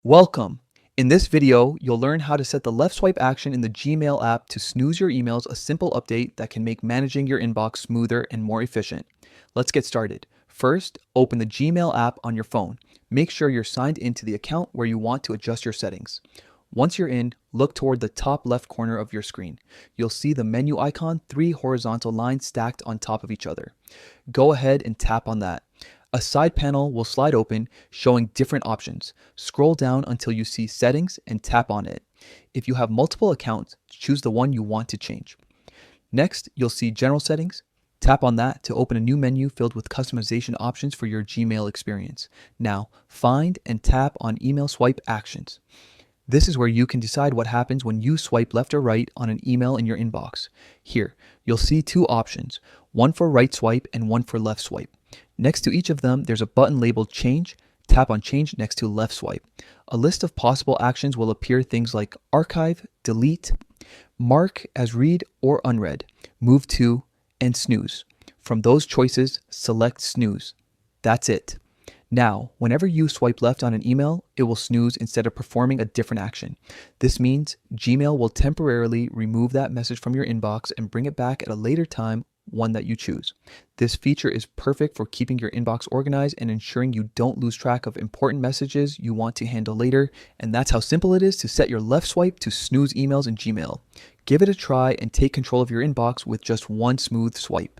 Welcome! In this video, you'll learn how to set the left swipe action in the Gmail app to snooze your emails, a simple update that can make managing your inbox smoother and more efficient. Let's get started. First, open the Gmail app on your phone. Make sure you're signed into the account where you want to adjust your settings. Once you're in, look toward the top left corner of your screen. You'll see the menu icon, 3 horizontal lines stacked on top of each other. Go ahead and tap on that. A side panel will slide open, showing different options. Scroll down until you see Settings and tap on it. If you have multiple accounts, choose the one you want to change. Next, you'll see General Settings. Tap on that to open a new menu filled with customization options for your Gmail experience. Now, find and tap on Email Swipe Actions. This is where you can decide what happens when you swipe left or right on an email in your inbox. Here, you'll see 2 options, one for right swipe and one for left swipe. Next to each of them, there's a button labeled Change. Tap on Change next to left swipe. A list of possible actions will appear, things like Archive, Delete, Mark as Read or Unread, Move to, and Snooze. From those choices, select Snooze. That's it. Now, whenever you swipe left on an email, it will snooze instead of performing a different action. This means Gmail will temporarily remove that message from your inbox and bring it back at a later time, one that you choose. This feature is perfect for keeping your inbox organized and ensuring you don't lose track of important messages you want to handle later. And that's how simple it is to set your left swipe to snooze emails in Gmail. Give it a try and take control of your inbox with just one smooth swipe.